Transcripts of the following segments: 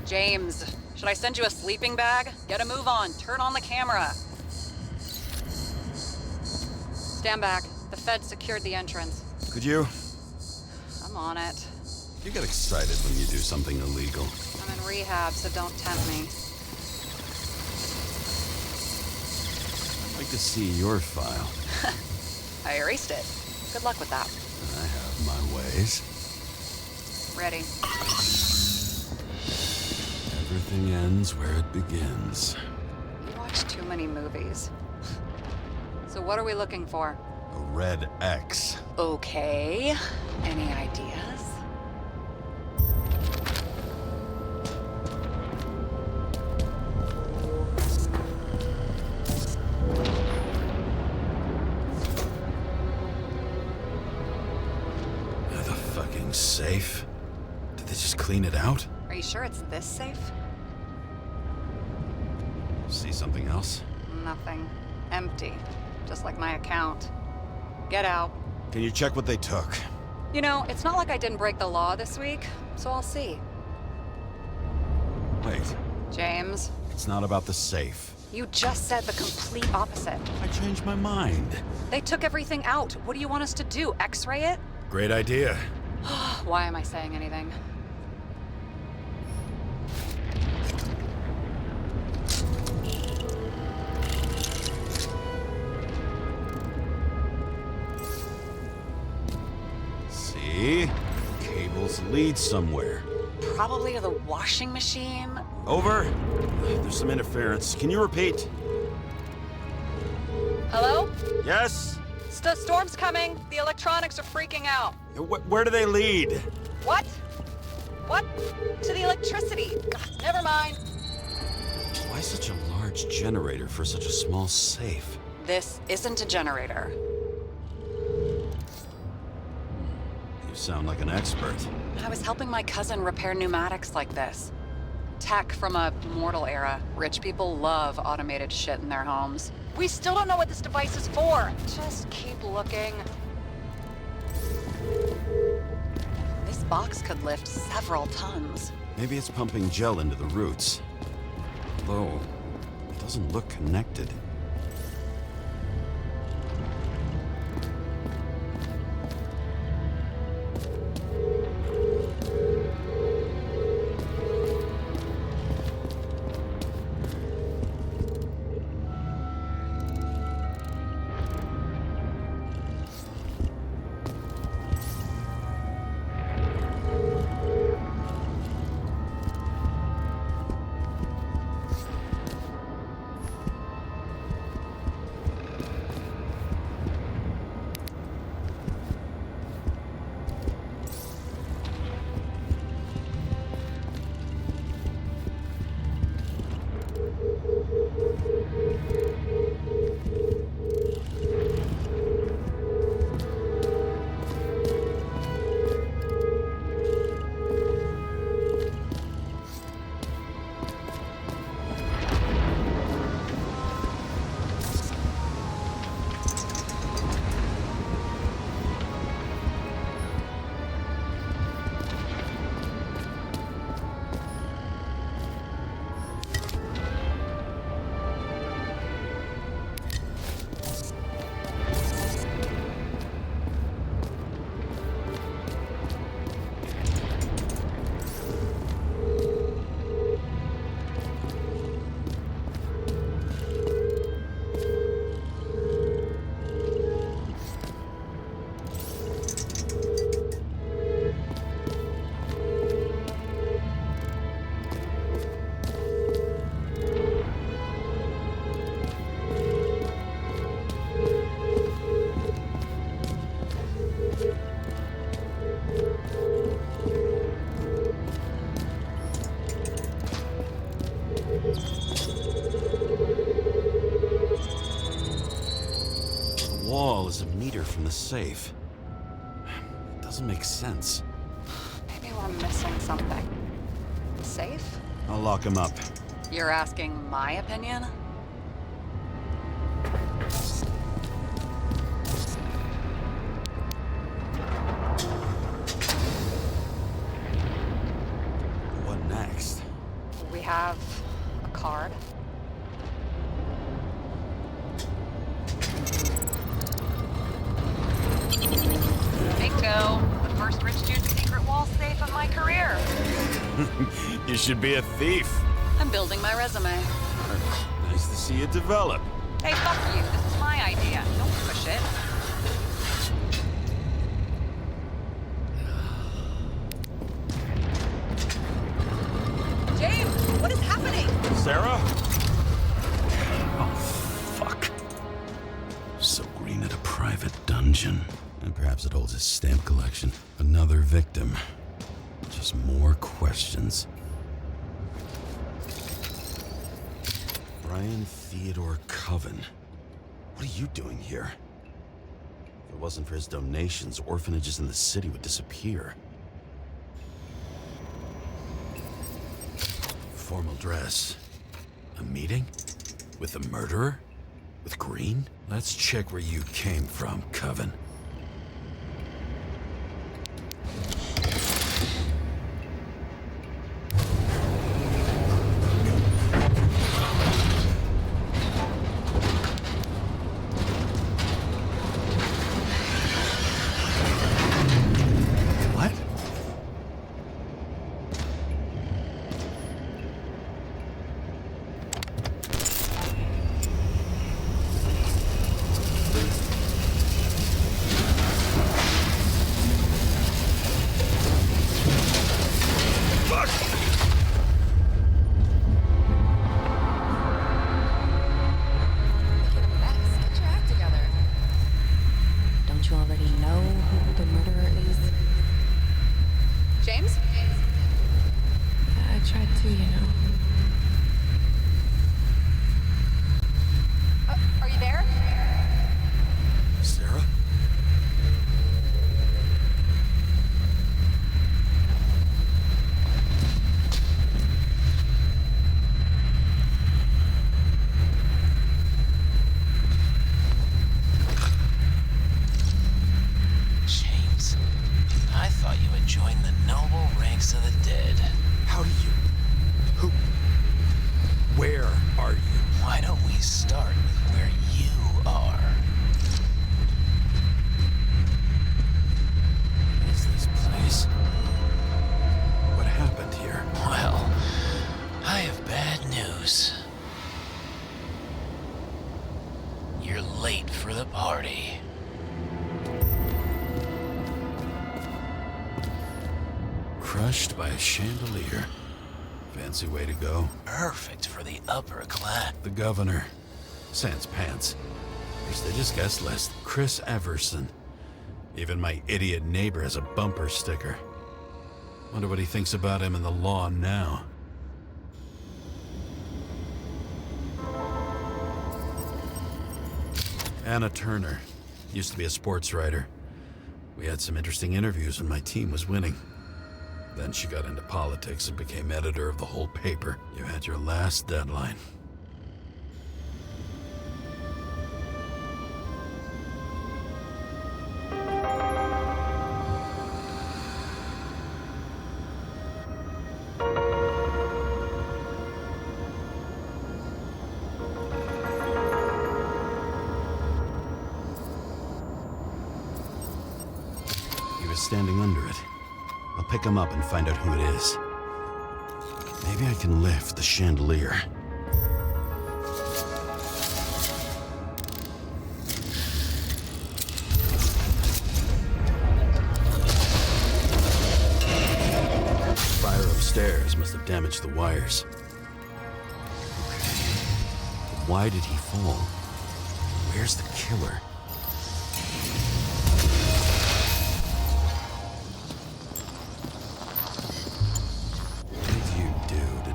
James, should I send you a sleeping bag? Get a move on. Turn on the camera. Stand back. The Fed secured the entrance. Could you? I'm on it. You get excited when you do something illegal. I'm in rehab, so don't tempt me. I'd like to see your file. I erased it. Good luck with that. I have my ways. Ready. Everything ends where it begins. You watch too many movies. So what are we looking for? A red X. Okay. Any ideas? The fucking safe? Did they just clean it out? Are you sure it's this safe? See something else? Nothing. Empty. Just like my account. Get out. Can you check what they took? You know, it's not like I didn't break the law this week, so I'll see. Wait, James, it's not about the safe. you just said the complete opposite. I changed my mind. They took everything out. What do you want us to do? X-ray it? Great idea. Why am I saying anything? See? Cables lead somewhere. Probably to the washing machine. Over. There's some interference. Can you repeat? Hello? Yes? The storm's coming. The electronics are freaking out. Where do they lead? What? What? To the electricity. Never mind. Why such a large generator for such a small safe? This isn't a generator. You sound like an expert. I was helping my cousin repair pneumatics like this. Tech from a mortal era. Rich people love automated shit in their homes. We still don't know what this device is for. Just keep looking. This box could lift several tons. Maybe it's pumping gel into the roots. Though, it doesn't look connected. Wall is a meter from the safe. It doesn't make sense. Maybe we're missing something. Safe? I'll lock him up. You're asking my opinion? What next? have a card? Bingo! The first rich dude's secret wall safe of my career. You should be a thief. I'm building my resume. Nice to see you develop. Hey, fuck you. This is my idea. Don't push it. James, what is happening? Sarah? Oh, fuck. So Green at a private dungeon. And perhaps it holds his stamp collection. Another victim. Just more questions. Brian Theodore Coven. What are you doing here? If it wasn't for his donations, orphanages in the city would disappear. Formal dress. A meeting? With the murderer? With Green? Let's check where you came from, Coven. What? Get your act together. Don't you already know who the murderer is? James? I tried to, you know. Are you there? Sarah? James, I thought you had joined the noble ranks of the dead. How do you... Who... Where are you? Why don't we start with where you are? What is this place? What happened here? Well, I have bad news. You're late for the party. Crushed by a chandelier. Fancy way to go. Perfect for the upper class. The governor. Sans pants. Prestigious guest list. Chris Everson. Even my idiot neighbor has a bumper sticker. Wonder what he thinks about him in the law now. Anna Turner. Used to be a sports writer. We had some interesting interviews when my team was winning. Then she got into politics and became editor of the whole paper. You had your last deadline. He was standing under it. I'll pick him up and find out who it is. Maybe I can lift the chandelier. Fire upstairs must have damaged the wires. Okay. But why did he fall? Where's the killer?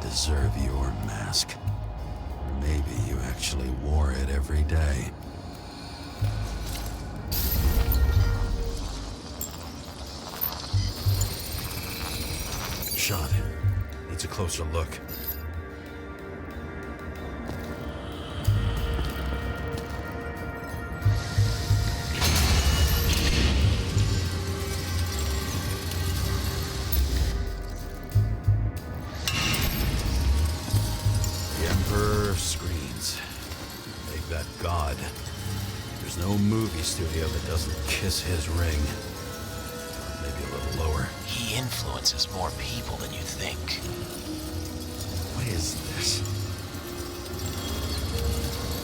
Deserve your mask. Or maybe you actually wore it every day. Shot. Needs a closer look. blood. There's no movie studio that doesn't kiss his ring. Or maybe a little lower. He influences more people than you think. What is this?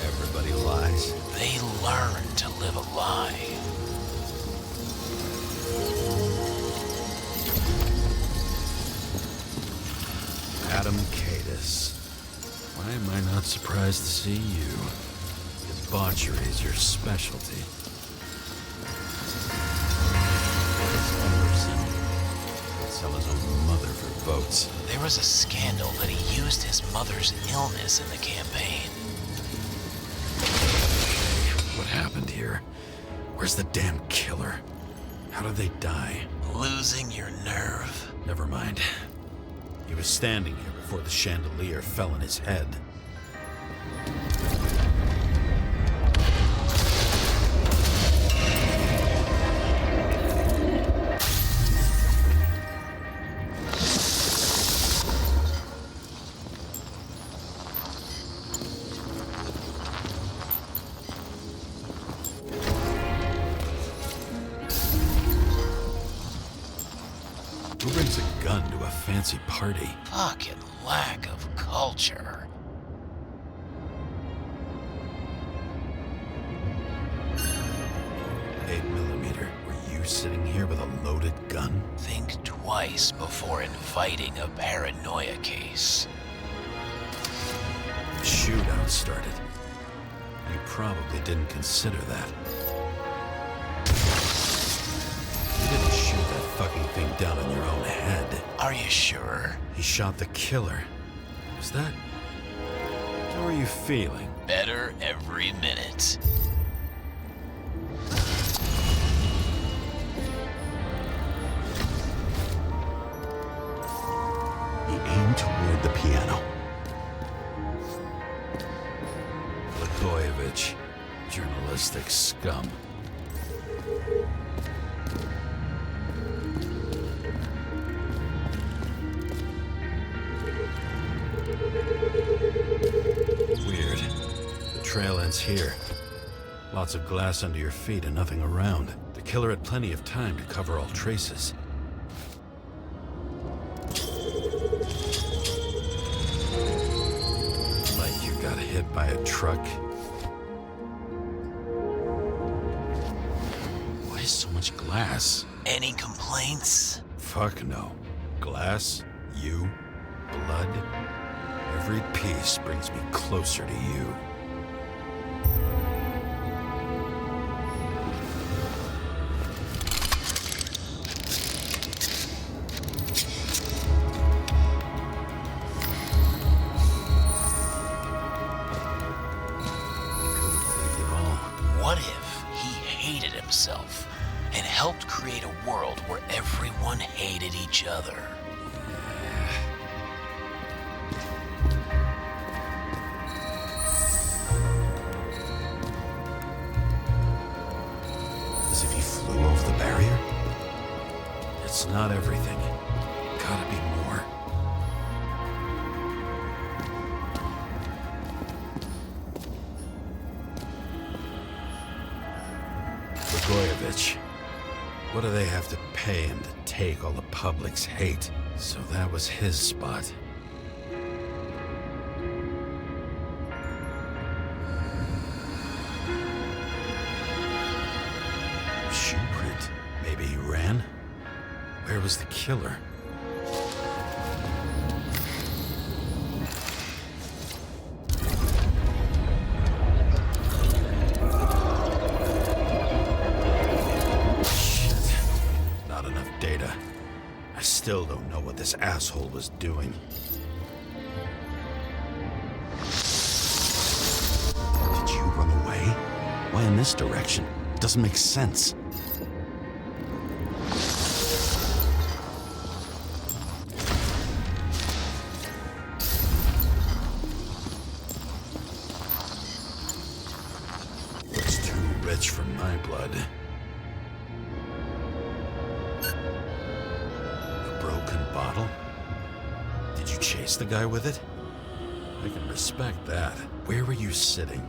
Everybody lies. They learn to live a lie. Adam Cadis. Why am I not surprised to see you? Debauchery is your specialty. Emerson. Sell his own mother for votes. There was a scandal that he used his mother's illness in the campaign. What happened here? Where's the damn killer? How did they die? Losing your nerve. Never mind. He was standing here before the chandelier fell on his head. Who brings a gun to a fancy party? Fucking lack of culture. .8mm. Were you sitting here with a loaded gun? Think twice before inviting a paranoia case. The shootout started. You probably didn't consider that. You didn't shoot that fucking thing down on your own head. Are you sure? He shot the killer. Was that... How are you feeling? Better every minute. He aimed toward the piano. Blagojevich, journalistic scum. Weird. The trail ends here. Lots of glass under your feet and nothing around. The killer had plenty of time to cover all traces. Like you got hit by a truck. Why so much glass? Any complaints? Fuck no. Glass, you, blood. Every piece brings me closer to you. What if he hated himself and helped create a world where everyone hated each other? As if he flew over the barrier? It's not everything. Gotta be more. Blagojevich. What do they have to pay him to take all the public's hate? So that was his spot. Shoe print. Maybe he ran? Where was the killer? Shit. Not enough data. I still don't know what this asshole was doing. Did you run away? Why in this direction? It doesn't make sense. Looks too rich for my blood. A broken bottle? Did you chase the guy with it? I can respect that. Where were you sitting?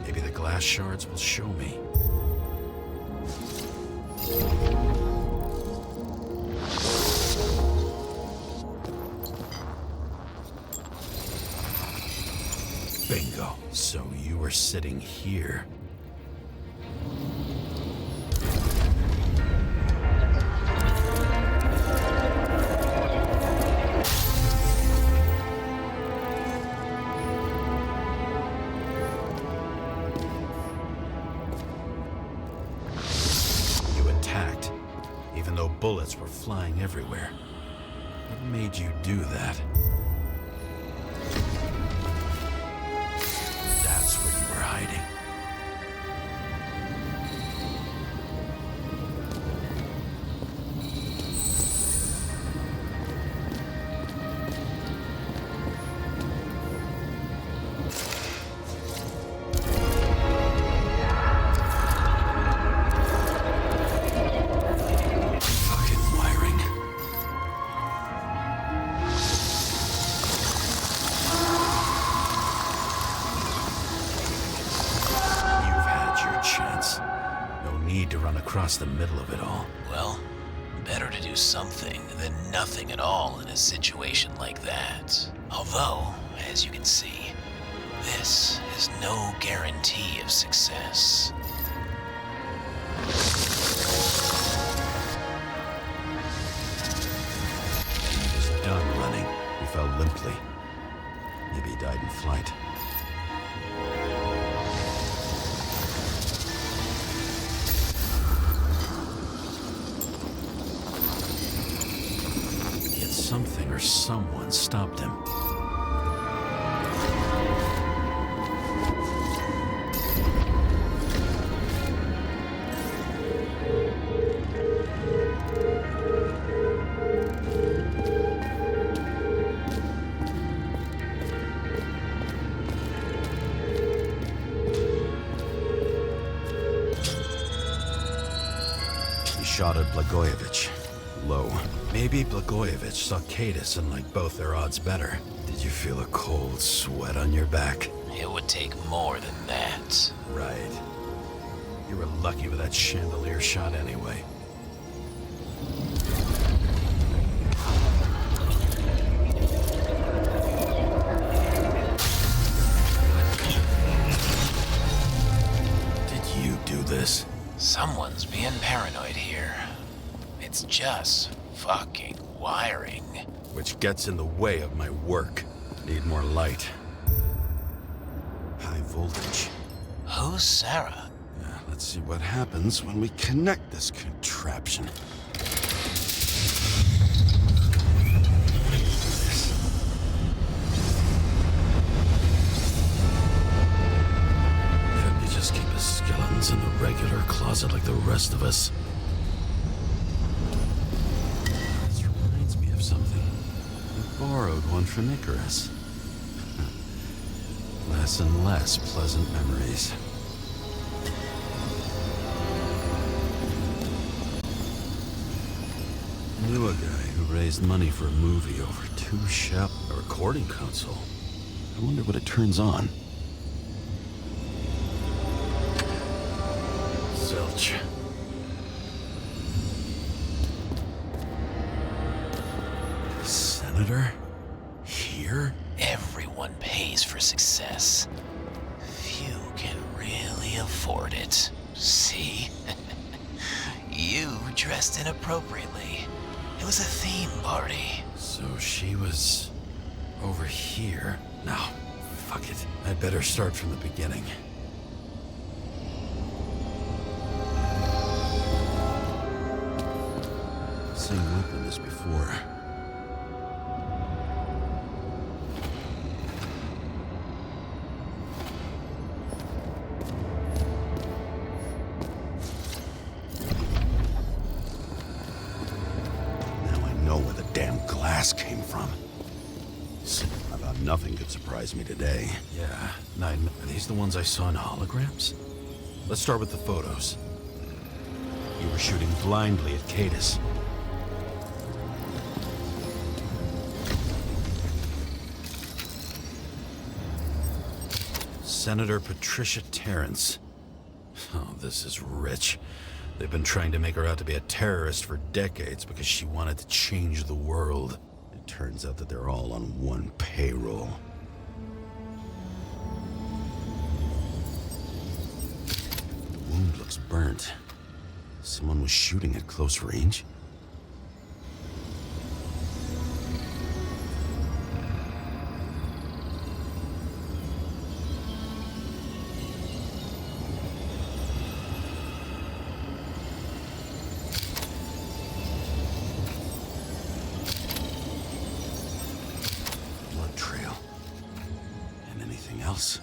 Maybe the glass shards will show me. Bingo. So you were sitting here. You attacked, even though bullets were flying everywhere. What made you do that? That's where you were hiding. Fucking wiring. You've had your chance. No need to run across the middle of it all. Well, better to do something than nothing at all in a situation like that. Although, as you can see, this is no guarantee of success. He was done running. He fell limply. Maybe he died in flight. Yet something or someone stopped him. He shot at Blagojevich. Low. Maybe Blagojevich saw Cadis and liked both their odds better. Did you feel a cold sweat on your back? It would take more than that. Right. You were lucky with that chandelier shot anyway. Did you do this? Someone's being paranoid here. It's just fucking wiring. Which gets in the way of my work. Need more light. High voltage. Who's Sarah? Yeah, let's see what happens when we connect this contraption. Couldn't you just keep his skeletons in the regular closet like the rest of us? This reminds me of something. You borrowed one from Icarus. Less and less pleasant memories. Knew a guy who raised money for a movie over 2 shells. A recording console. I wonder what it turns on. Zilch. Senator? Here? Everyone pays for success. Few can really afford it. See? You dressed inappropriately. It was a theme party. So she was over here. No, fuck it. I'd better start from the beginning. Same weapon as before. Now I know where the damn glass came from. I thought nothing could surprise me today. Yeah, are these the ones I saw in holograms? Let's start with the photos. You were shooting blindly at Cadis. Senator Patricia Terrence. Oh, this is rich. They've been trying to make her out to be a terrorist for decades because she wanted to change the world. It turns out that they're all on one payroll. The wound looks burnt. Someone was shooting at close range? Else.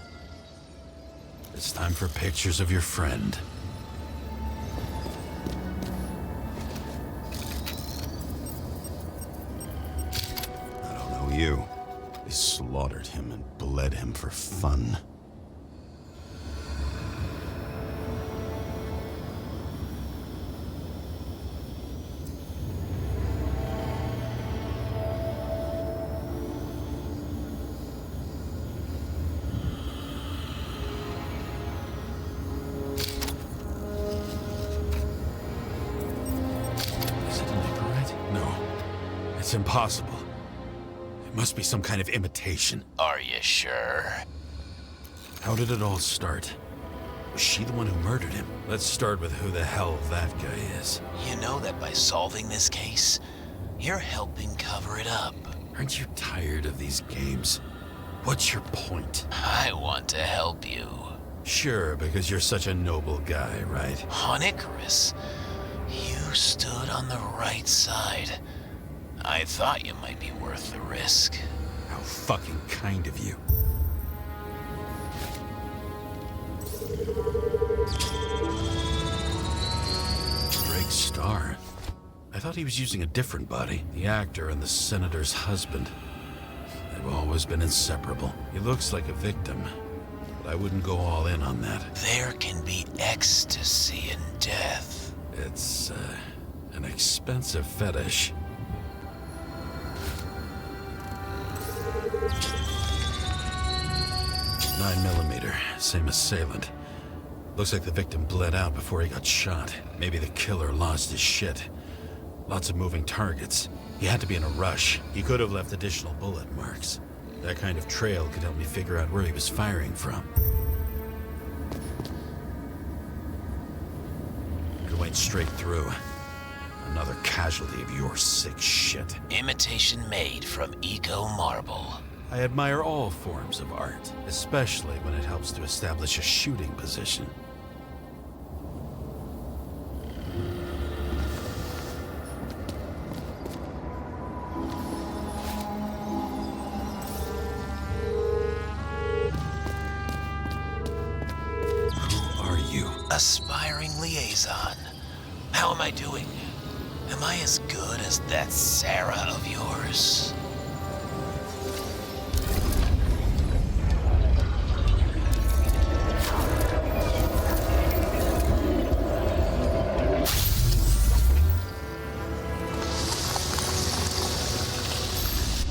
It's time for pictures of your friend. I don't know you. They slaughtered him and bled him for fun. It's impossible. It must be some kind of imitation. Are you sure? How did it all start? Was she the one who murdered him? Let's start with who the hell that guy is. You know that by solving this case, you're helping cover it up. Aren't you tired of these games? What's your point? I want to help you. Sure, because you're such a noble guy, right? On Icarus, you stood on the right side. I thought you might be worth the risk. How fucking kind of you. Drake Starr. I thought he was using a different body. The actor and the senator's husband. They've always been inseparable. He looks like a victim, but I wouldn't go all in on that. There can be ecstasy in death. It's, an expensive fetish. 9mm, same assailant. Looks like the victim bled out before he got shot. Maybe the killer lost his shit. Lots of moving targets. He had to be in a rush. He could have left additional bullet marks. That kind of trail could help me figure out where he was firing from. Could went straight through. Another casualty of your sick shit. Imitation made from eco marble. I admire all forms of art, especially when it helps to establish a shooting position. Who are you? Aspiring liaison. How am I doing? Am I as good as that Sarah of yours?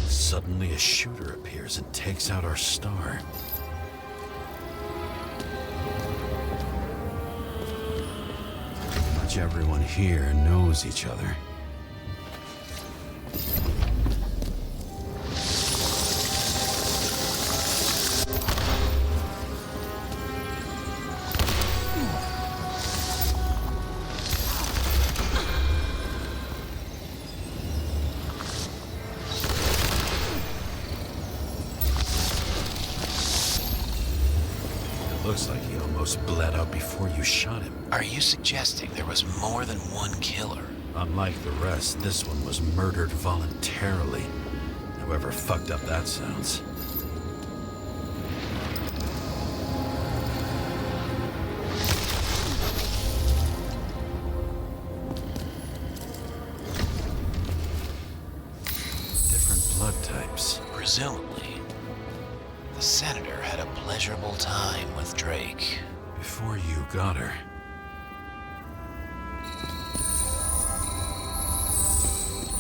Suddenly a shooter appears and takes out our star. Pretty much everyone here knows each other. Looks like he almost bled out before you shot him. Are you suggesting there was more than one killer? Unlike the rest, this one was murdered voluntarily. However fucked up that sounds. Different blood types. Presumably, the senator had a pleasurable time with Drake. Before you got her.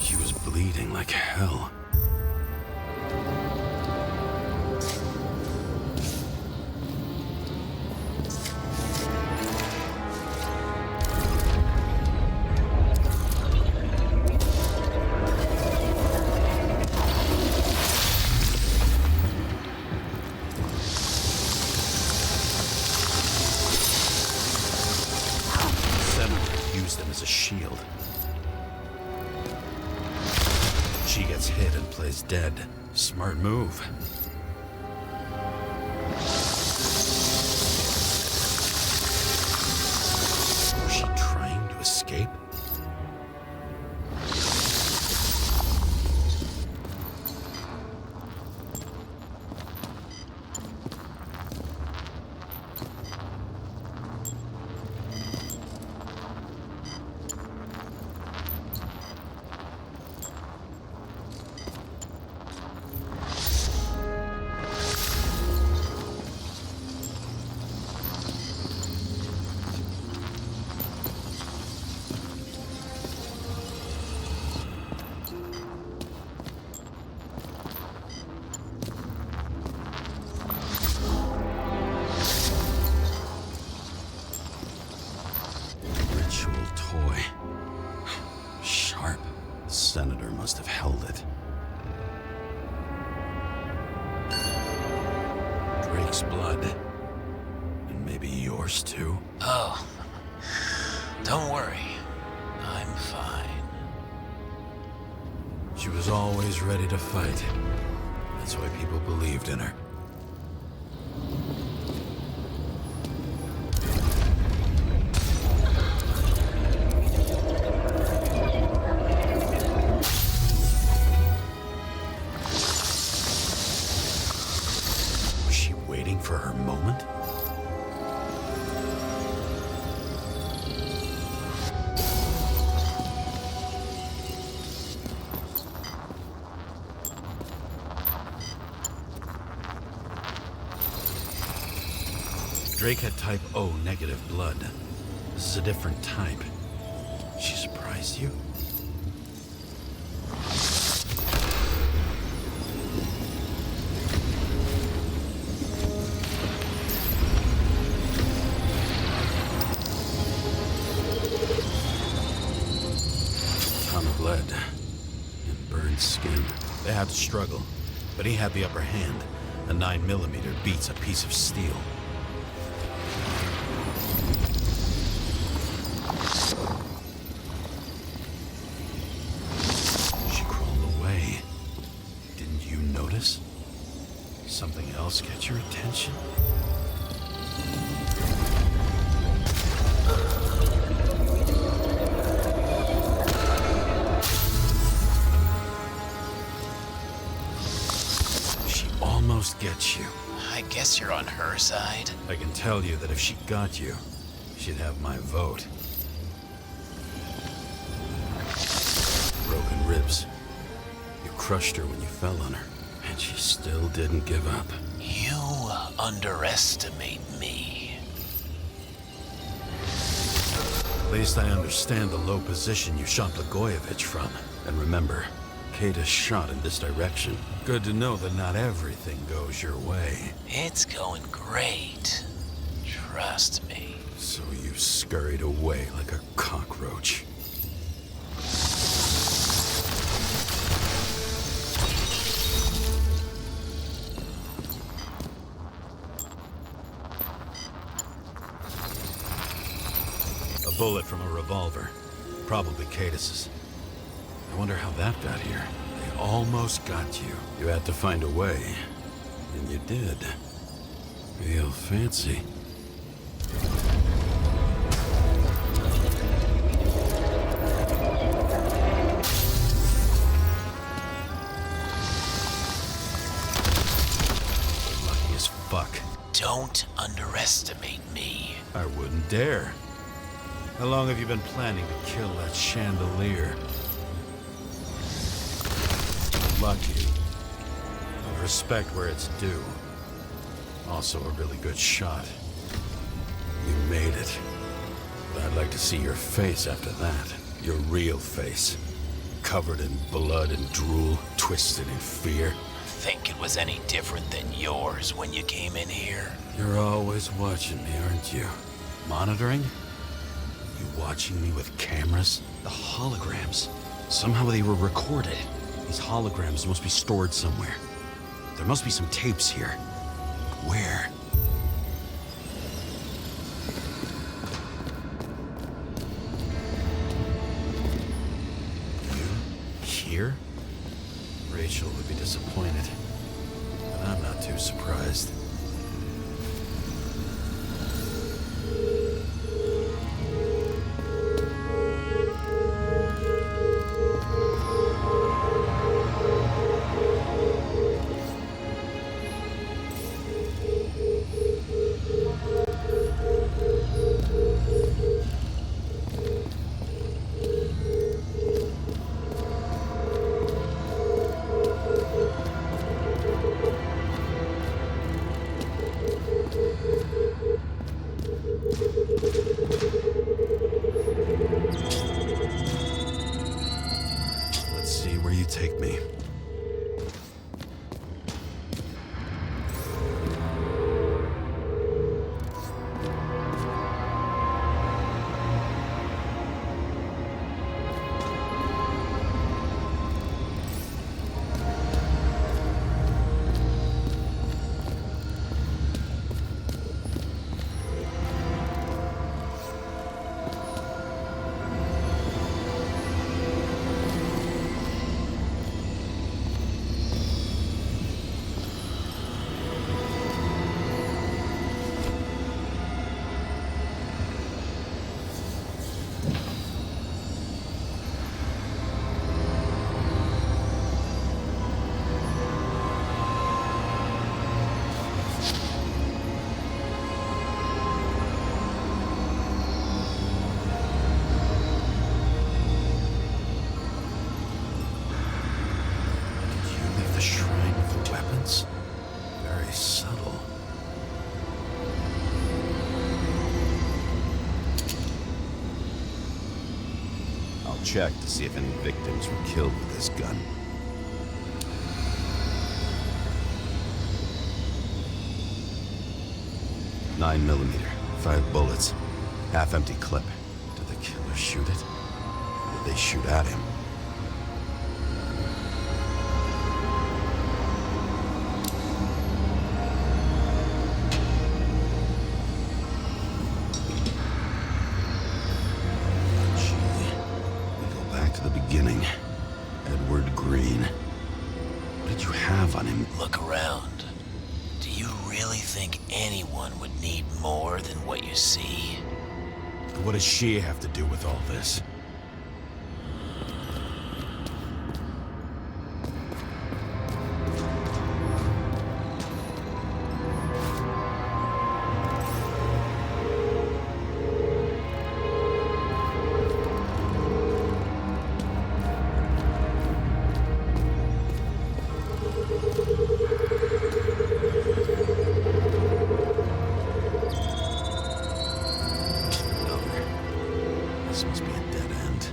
She was bleeding like hell. quiet and plays dead. Smart move. Was she trying to escape? Toy. Sharp. The senator must have held it. Drake's blood. And maybe yours too? Oh, don't worry. I'm fine. She was always ready to fight. That's why people believed in her. For her moment? Drake had type O negative blood. This is a different type. She surprised you? Blood and burned skin. They had to struggle, but he had the upper hand. A 9mm beats a piece of steel. She crawled away. Didn't you notice? Something else catch your attention? Almost gets you. I guess you're on her side. I can tell you that if she got you, she'd have my vote. Broken ribs. You crushed her when you fell on her, and she still didn't give up. You underestimate me. At least I understand the low position you shot Blagojevich from. And remember, Kata's shot in this direction. Good to know that not everything goes your way. It's going great. Trust me. So you scurried away like a cockroach. A bullet from a revolver. Probably Katis's. I wonder how that got here. They almost got you. You had to find a way. And you did. Real fancy. Lucky as fuck. Don't underestimate me. I wouldn't dare. How long have you been planning to kill that chandelier? Lucky. Respect where it's due. Also a really good shot. You made it. But I'd like to see your face after that. Your real face. Covered in blood and drool, twisted in fear. Think it was any different than yours when you came in here? You're always watching me, aren't you? Monitoring? You watching me with cameras? The holograms. Somehow they were recorded. These holograms must be stored somewhere. There must be some tapes here. Where? You? Here? Rachel would be disappointed. But I'm not too surprised. Let's see where you take me. The shrine with the weapons? Very subtle. I'll check to see if any victims were killed with this gun. .9mm, 5 bullets, half-empty clip. Did the killer shoot it? Or did they shoot at him? Beginning. Edward Green. What did you have on him? Look around. Do you really think anyone would need more than what you see? What does she have to do with all this? This must be a dead end.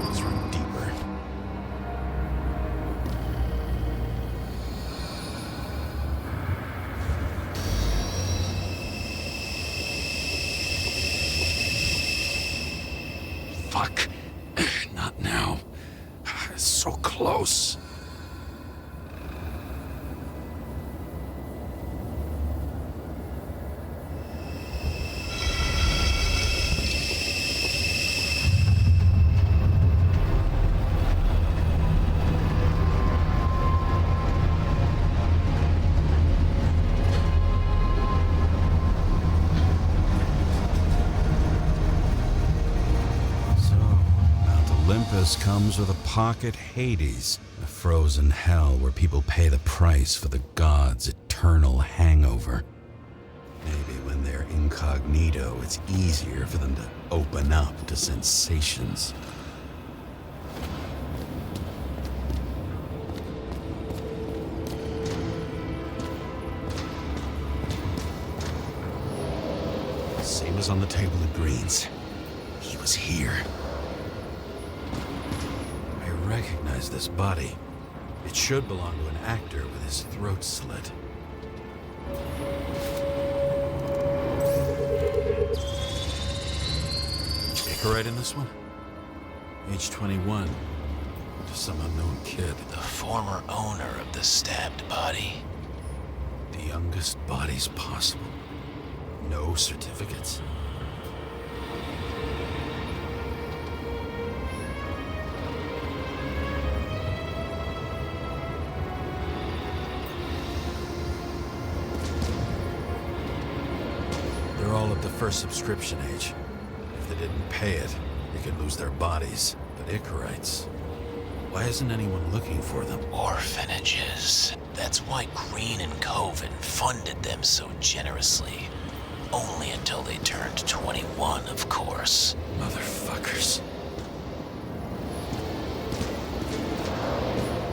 Let's run deeper. Fuck. Not now. It's so close. Olympus comes with a pocket Hades, a frozen hell where people pay the price for the gods' eternal hangover. Maybe when they're incognito, it's easier for them to open up to sensations. Same as on the table at Green's. He was here. I recognize this body. It should belong to an actor with his throat slit. Icarite in this one? Age 21. Just some unknown kid. The former owner of the stabbed body. The youngest bodies possible. No certificates. They're all at the first subscription age. If they didn't pay it, they could lose their bodies. But Icarites, why isn't anyone looking for them? Orphanages. That's why Green and Coven funded them so generously. Only until they turned 21, of course. Motherfuckers.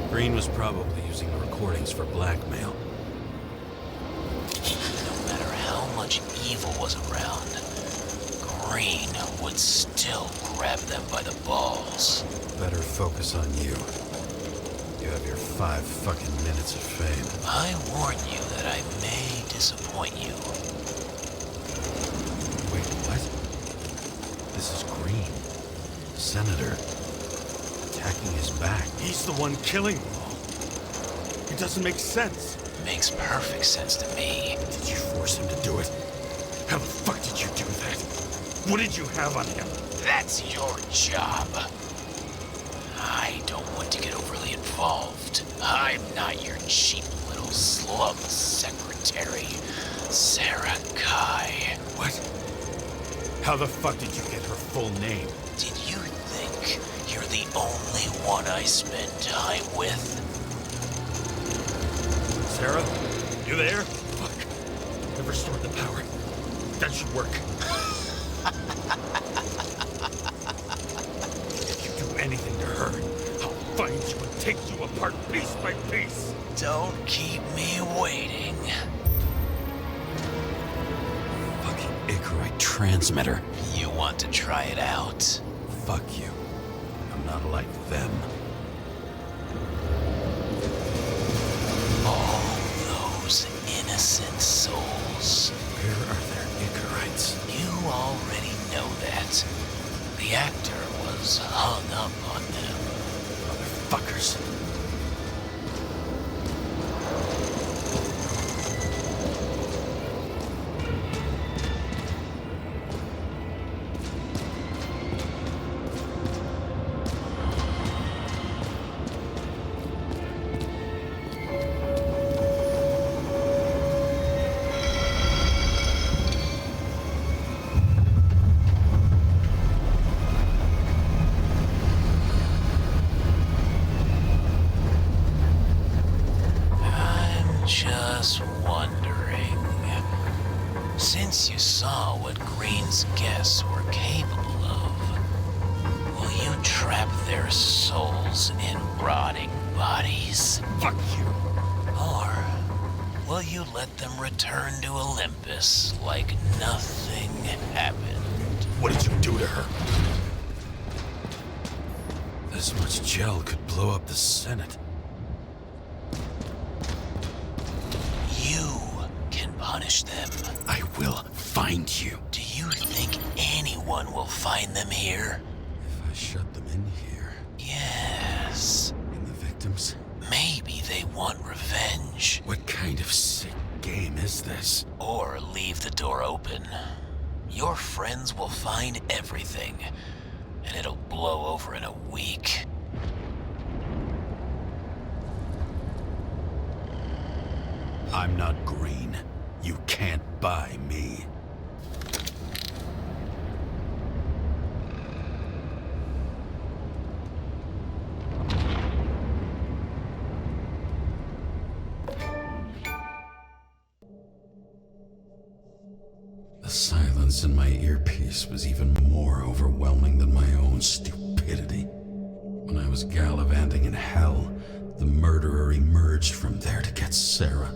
Green was probably using the recordings for blackmail. No matter how much evil was around, Green would still grab them by the balls. Better focus on you. You have your 5 fucking minutes of fame. I warn you that I may disappoint you. Wait, what? This is Green. Senator. Attacking his back. He's the one killing them all. It doesn't make sense. Makes perfect sense to me. Did you force him to do it? How the fuck did you do that? What did you have on him? That's your job. I don't want to get overly involved. I'm not your cheap little slum secretary, Sarah Kai. What? How the fuck did you get her full name? Did you think you're the only one I spend time with? Sarah? You there? Fuck. I've restored the power. That should work. If you do anything to her, I'll find you and take you apart piece by piece. Don't keep me waiting. Fucking Icarite transmitter. You want to try it out? Fuck you. I'm not like them. All those innocent souls. Where are their Icarites? You already know that. The actor was hung up on them. Motherfuckers. Just wondering, since you saw what Green's guests were capable of, will you trap their souls in rotting bodies? Fuck you. Or will you let them return to Olympus like nothing happened? What did you do to her? This much gel could blow up the Senate. You can punish them. I will find you. Do you think anyone will find them here? If I shut them in here, Yes. and the victims, Maybe they want revenge. what kind of sick game is this? Or leave the door open. Your friends will find everything, and it'll blow over in a week. I'm not Green. You can't buy me. The silence in my earpiece was even more overwhelming than my own stupidity. When I was gallivanting in hell, the murderer emerged from there to get Sarah.